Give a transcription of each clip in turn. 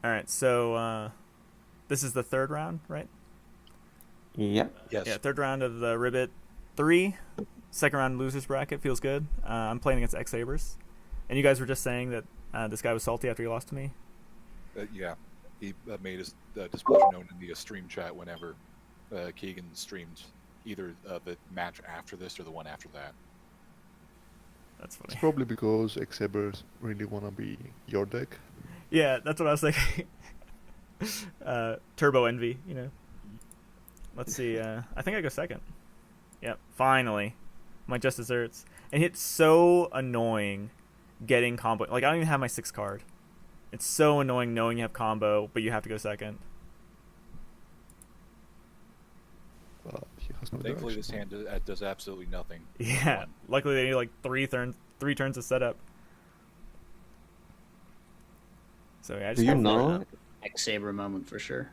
All right, so this is the third round, right? Yep. Yeah, Yes. third round of the Ribbit 3. Second round losers bracket feels good. I'm playing against X Sabers, and you guys were just saying that this guy was salty after he lost to me. Yeah. He made his displeasure known in the stream chat whenever Keegan streamed either the match after this or the one after that. That's funny. It's probably because Xebers really want to be your deck. Yeah, that's what I was thinking. Turbo envy, you know. Let's see. I think I go second. Yep, finally. My just desserts. And it's so annoying getting combo. Like, I don't even have my 6th card. It's so annoying knowing you have combo, but you have to go second. But he has no Thankfully, direction. this hand does absolutely nothing. Yeah. Luckily, they need like 3 turns of setup. So yeah, I just Do you go for it know? now. X-Saber moment for sure.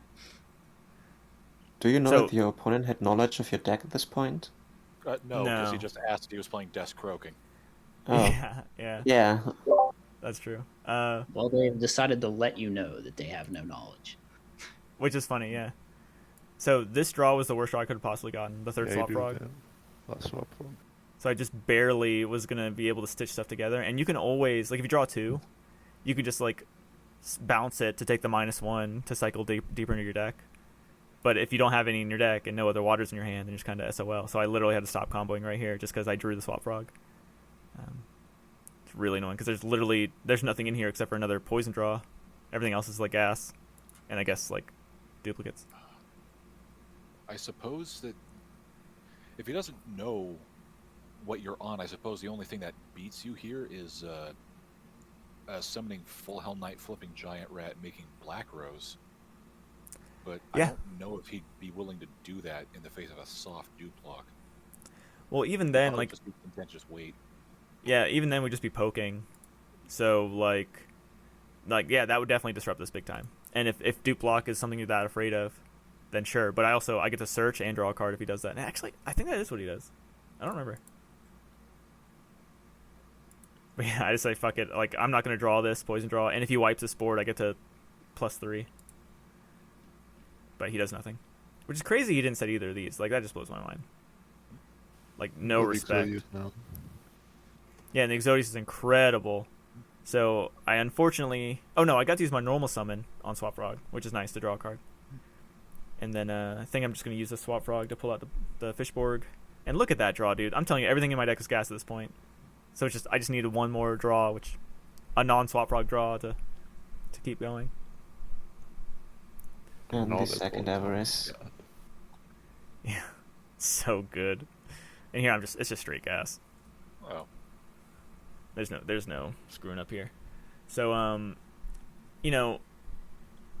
Do you know So- that your opponent had knowledge of your deck at this point? No, because No. he just asked if he was playing Death Croaking. Oh, Yeah, yeah. that's true. Well, they've decided to let you know that they have no knowledge. Which is funny, yeah. So this draw was the worst draw I could have possibly gotten. The third Yeah, swap you do, frog. yeah. Last swap frog. So I just barely was gonna be able to stitch stuff together. And you can always, like, if you draw 2, you can just like bounce it to take the -1 to cycle deeper into your deck. But if you don't have any in your deck and no other waters in your hand, then you're just kind of SOL. So I literally had to stop comboing right here just because I drew the swap frog. It's really annoying because there's nothing in here except for another poison draw. Everything else is like gas, and I guess like duplicates. I suppose that if he doesn't know what you're on, I suppose the only thing that beats you here is summoning Full Hell Knight, flipping Giant Rat, making Black Rose. But Yeah. I don't know if he'd be willing to do that in the face of a soft dupe block. Well, even then, I'll like, just be content, just wait. yeah, even then we'd just be poking. So like yeah, that would definitely disrupt this big time. And if dupe block is something you're that afraid of, then sure. But I get to search and draw a card if he does that. And actually, I think that is what he does. I don't remember. But yeah, I just say fuck it. Like, I'm not gonna draw this poison draw, and if he wipes this board, I get to +3. But he does nothing, which is crazy. He didn't set either of these. Like, that just blows my mind. Like, no Big respect. Xodius now. Yeah, and the Exodius is incredible. So I unfortunately... Oh no, I got to use my normal summon on Swap Frog, which is nice to draw a card. And then I think I'm just going to use the Swap Frog to pull out the Fishborg. And look at that draw, dude. I'm telling you, everything in my deck is gas at this point. So it's just I just needed one more draw, which... A non-Swap Frog draw to keep going. And Now the that's second all ever time. is. Yeah. So good. And here it's just straight gas. Oh, There's no screwing up here. So you know,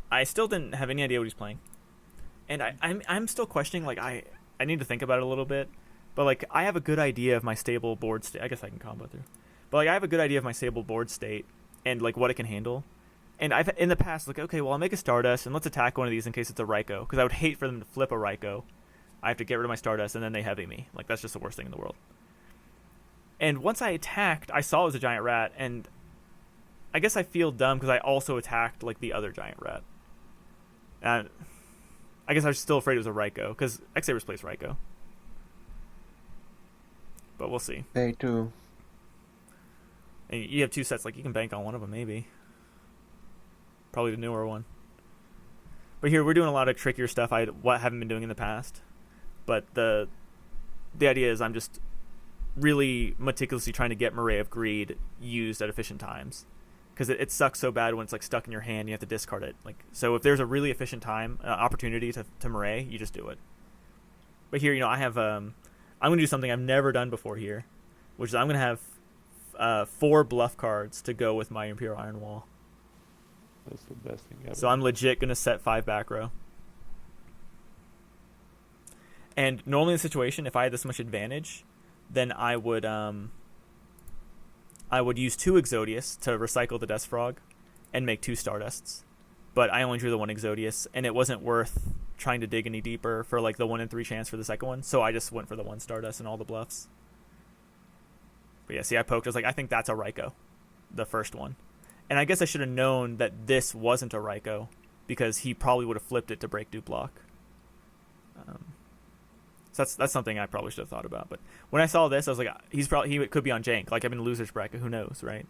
I still didn't have any idea what he's playing, and I'm still questioning. Like, I need to think about it a little bit, but like, I have a good idea of my stable board state. I guess I can combo through, but like, I have a good idea of my stable board state and like what it can handle. And I've in the past like, okay, well, I'll make a Stardust and let's attack one of these in case it's a Raikou, because I would hate for them to flip a Raikou. I have to get rid of my Stardust and then they heavy me. Like, that's just the worst thing in the world. And once I attacked, I saw it was a Giant Rat, and I guess I feel dumb because I also attacked like the other Giant Rat. And I guess I was still afraid it was a Raikou because X-Sabers plays Raikou. But we'll see. They do. And you have 2 sets, like you can bank on one of them maybe. Probably the newer one. But here we're doing a lot of trickier stuff I haven't been doing in the past. But the idea is I'm just really meticulously trying to get Murray of Greed used at efficient times, because it sucks so bad when it's like stuck in your hand. You have to discard it. Like, so if there's a really efficient time opportunity to Murray, you just do it. But here, you know, I have I'm gonna do something I've never done before here, which is I'm gonna have 4 bluff cards to go with my Imperial Iron Wall. That's the best thing ever. So I'm legit gonna set 5 back row. And normally in the situation, if I had this much advantage, then I would use 2 Exodius to recycle the Death Frog and make 2 Stardusts. But I only drew the 1 Exodius, and it wasn't worth trying to dig any deeper for like the 1 in 3 chance for the second one. So I just went for the 1 Stardust and all the bluffs. But yeah, see, I poked. I was like, I think that's a Raikou, the first one. And I guess I should have known that this wasn't a Raikou, because he probably would have flipped it to break Duplock. So that's something I probably should have thought about. But when I saw this, I was like, he could be on Jank. Like, I'm in loser's bracket. Who knows, right?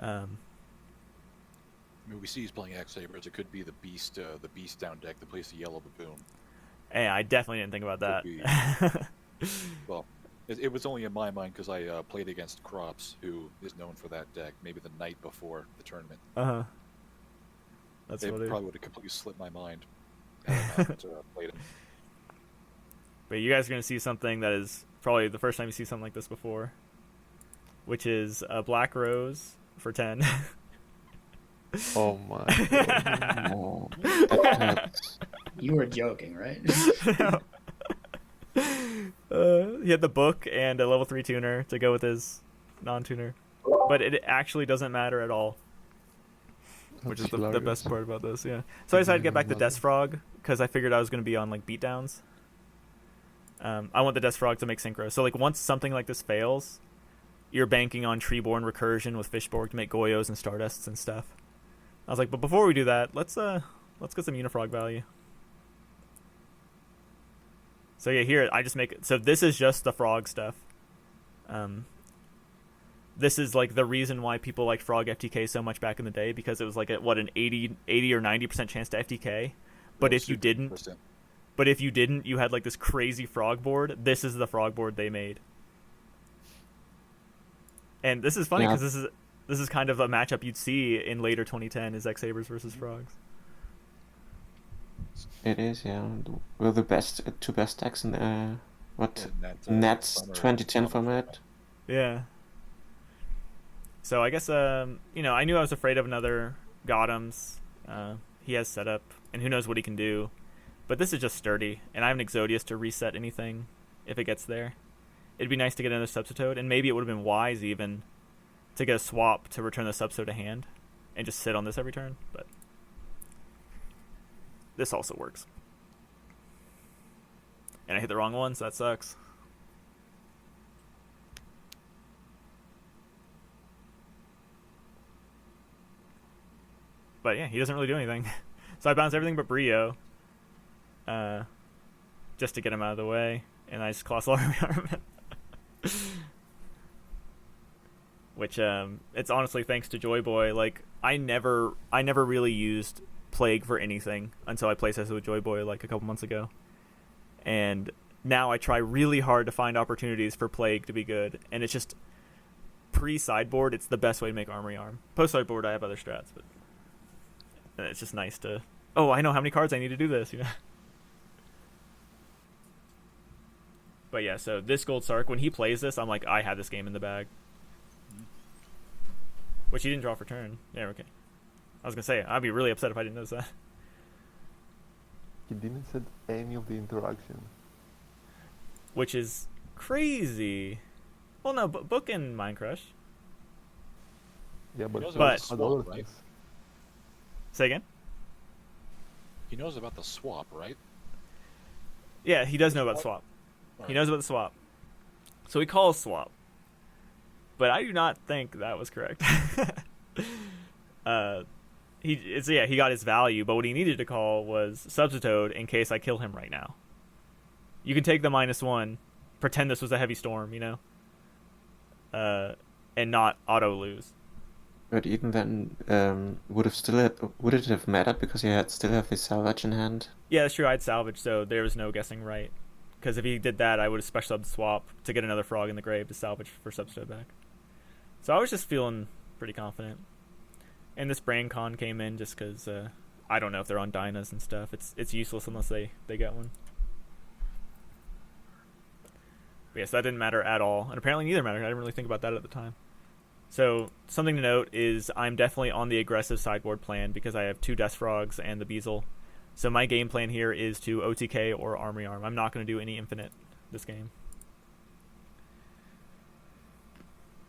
I mean, we see he's playing X-Sabers. It could be the Beast down deck that plays the Yellow Baboon. Hey, I definitely didn't think about that. Well, it was only in my mind because I played against Crops, who is known for that deck, maybe the night before the tournament. Uh-huh. That's it funny. probably would have completely slipped my mind had I not played him. But you guys are going to see something that is probably the first time you see something like this before, which is a Black Rose for 10. Oh my god. Oh, that hurts. You were joking, right? He had the book and a level 3 tuner to go with his non-tuner. But it actually doesn't matter at all, which is the best part about this, yeah. So I decided to get back the Death Frog, because I figured I was going to be on, like, beatdowns. I want the Death Frog to make synchro. So, like, once something like this fails, you're banking on Treeborn Recursion with Fishborg to make Goyos and Stardusts and stuff. I was like, but before we do that, let's get some Unifrog value. So yeah, here I just make it. So this is just the frog stuff. This is like the reason why people liked Frog FTK so much back in the day, because it was like an 80 or 90% chance to FTK. But if you didn't, 60%. You had like this crazy frog board. This is the frog board they made. And this is funny because this is kind of a matchup you'd see in later 2010 is X-Sabers versus Frogs. It is, yeah. Well, the two best decks in Nats Summer 2010 format. Yeah. So I guess I knew I was afraid of another Gottoms. He has setup, and who knows what he can do. But this is just sturdy, and I have an Exodius to reset anything if it gets there. It'd be nice to get another Substitoad, and maybe it would have been wise even to get a swap to return the Substitoad to hand and just sit on this every turn, but this also works. And I hit the wrong one, so that sucks. But yeah, he doesn't really do anything. So I bounce everything but Brio, just to get him out of the way, and I just Colossal Armament. Which it's honestly thanks to Joy Boy. Like I never really used Plague for anything until I playtested with Joy Boy like a couple months ago, and now I try really hard to find opportunities for Plague to be good, and it's just pre-sideboard. It's the best way to make Armory Arm. Post-sideboard, I have other strats, but it's just nice to. Oh, I know how many cards I need to do this. You know. But yeah, so this Gold Sark, when he plays this, I'm like, I had this game in the bag. Which he didn't draw for turn. Yeah, okay. I was going to say, I'd be really upset if I didn't notice that. He didn't set any of the interaction. Which is crazy. Well, no, Book and Mind Crush. Yeah, but knows about the swap, other right? things. Say again? He knows about the swap, right? Yeah, he does know about the swap. He knows about the swap. So he calls swap. But I do not think that was correct. He got his value, but what he needed to call was Substitoad in case I kill him right now. You can take the -1, pretend this was a heavy storm, you know? And not auto lose. But even then, would it have mattered because he still have his salvage in hand? Yeah, that's true. I'd salvage, so there was no guessing right. Because if he did that, I would have special subbed swap to get another frog in the grave to salvage for Substitoad back. So I was just feeling pretty confident. And this Brain Con came in just because I don't know if they're on Dynas and stuff. It's useless unless they get one. But yes, that didn't matter at all. And apparently neither mattered. I didn't really think about that at the time. So something to note is I'm definitely on the aggressive sideboard plan because I have 2 Death Frogs and the Beazle. So my game plan here is to OTK or Armory Arm. I'm not going to do any infinite this game.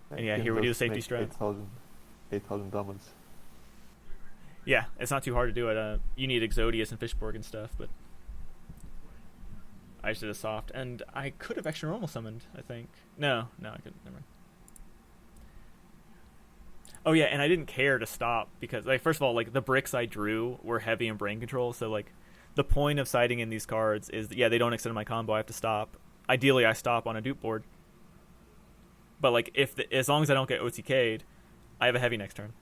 And yeah, here we do the safety strat. 8,000 damage. Yeah, it's not too hard to do it. You need Exodius and Fishborg and stuff, but I just did a soft. And I could have extra normal summoned, I think. No, I couldn't. Never mind. Oh yeah, and I didn't care to stop because, like, first of all, like the bricks I drew were heavy in brain control, so like the point of siding in these cards is that, yeah, they don't extend my combo. I have to stop. Ideally, I stop on a dupe board. But like as long as I don't get OTK'd, I have a heavy next turn,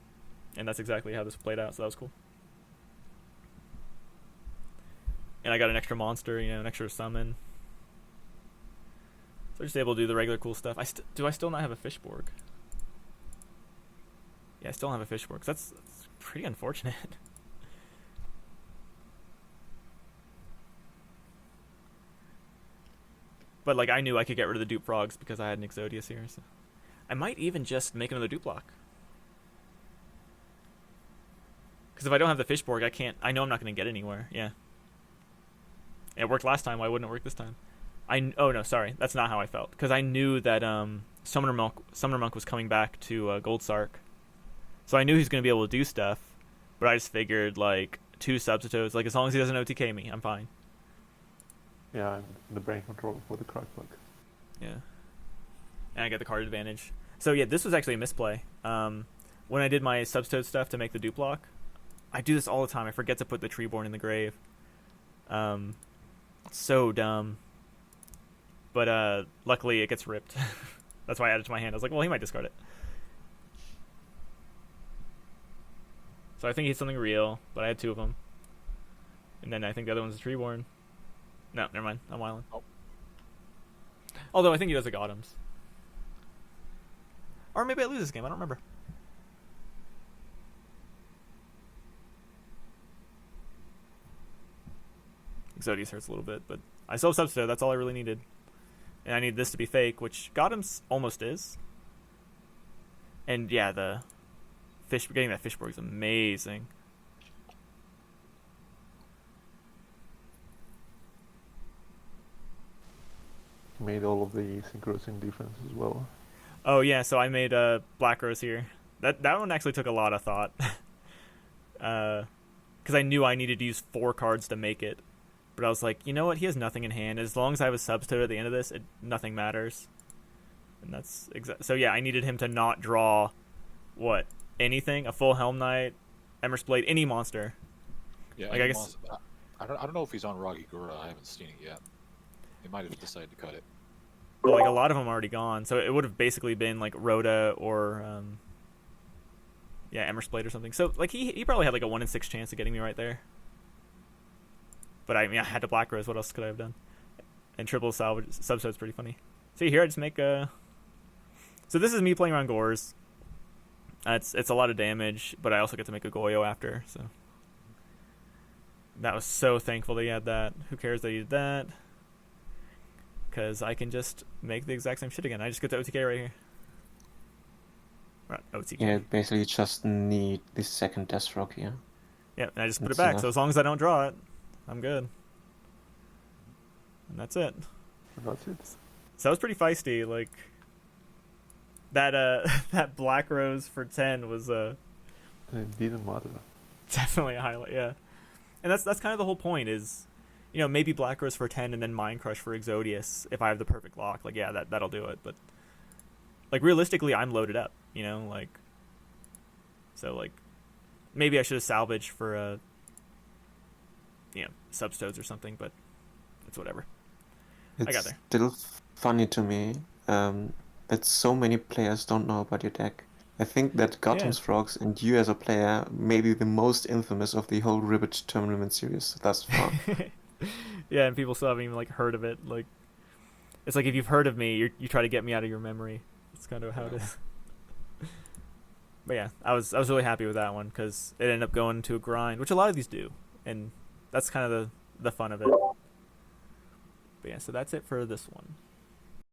and that's exactly how this played out. So that was cool. And I got an extra monster, an extra summon. So I'm just able to do the regular cool stuff. Do I still not have a Fishborg? Yeah, I still don't have a Fishborg. That's pretty unfortunate. But like I knew I could get rid of the dupe frogs because I had an Exodius here. So I might even just make another dupe block. Because if I don't have the Fishborg, I know I'm not going to get anywhere. Yeah. It worked last time. Why wouldn't it work this time? Oh no, sorry. That's not how I felt. Because I knew that Summoner Monk was coming back to Gold Sark. So I knew he was going to be able to do stuff. But I just figured, like, 2 substitutes. Like, as long as he doesn't OTK me, I'm fine. Yeah, I'm the brain control for the crackback. Yeah. And I get the card advantage. So yeah, this was actually a misplay. When I did my substitute stuff to make the dupe lock, I do this all the time. I forget to put the Treeborn in the grave. So dumb. But luckily it gets ripped. That's why I added it to my hand. I was like, well, he might discard it. So I think he's something real, but I had 2 of them. And then I think the other one's a Treeborn. No, never mind. I'm wilding. Oh. Although I think he does a Gottoms. Or maybe I lose this game. I don't remember. Exodius hurts a little bit, but I still have Substitute. That's all I really needed. And I need this to be fake, which Gottoms almost is. And yeah, getting that Fishborg is amazing. Made all of the synchros in defense as well. Oh yeah, so I made a Black Rose here. That one actually took a lot of thought. Because I knew I needed to use 4 cards to make it. But I was like, you know what? He has nothing in hand. As long as I have a substitute at the end of this, nothing matters. And that's so yeah, I needed him to not draw anything, a full Helm Knight, Ember's Blade, any monster. Yeah, like, I guess I don't know if he's on Ragigura. I haven't seen it yet. He might have decided to cut it. Well, like a lot of them are already gone, so it would have basically been like Rhoda or Ember's Blade or something. So like he probably had like a 1 in 6 chance of getting me right there. But I mean, I had to Black Rose. What else could I have done? And triple salvage subset's pretty funny. See here, I just make a. So this is me playing around Gores. It's a lot of damage, but I also get to make a Goyo after. So that was so thankful that he had that. Who cares that he did that? Because I can just make the exact same shit again. I just get the OTK right here. Right, OTK. Yeah, basically just need the second Death Rock here. Yeah, and I just put That's it back. enough. So as long as I don't draw it, I'm good. And that's it. That's it. So that was pretty feisty. Like that that Black Rose for 10 was It didn't matter. definitely a highlight. Yeah, and that's kind of the whole point is, maybe Black Rose for 10 and then Mind Crush for Exodius if I have the perfect lock. Like yeah, that'll do it. But like realistically, I'm loaded up. So like maybe I should have salvaged for Substodes or something, but it's whatever. It's I got there. still funny to me that so many players don't know about your deck. I think that Gottoms Frogs and you as a player may be the most infamous of the whole R.B.E.T tournament series thus far. Yeah, and people still haven't even like heard of it. Like, it's like if you've heard of me, you try to get me out of your memory. It's kind of how it is. But yeah, I was really happy with that one because it ended up going to a grind, which a lot of these do, and that's kind of the fun of it. But yeah, so that's it for this one.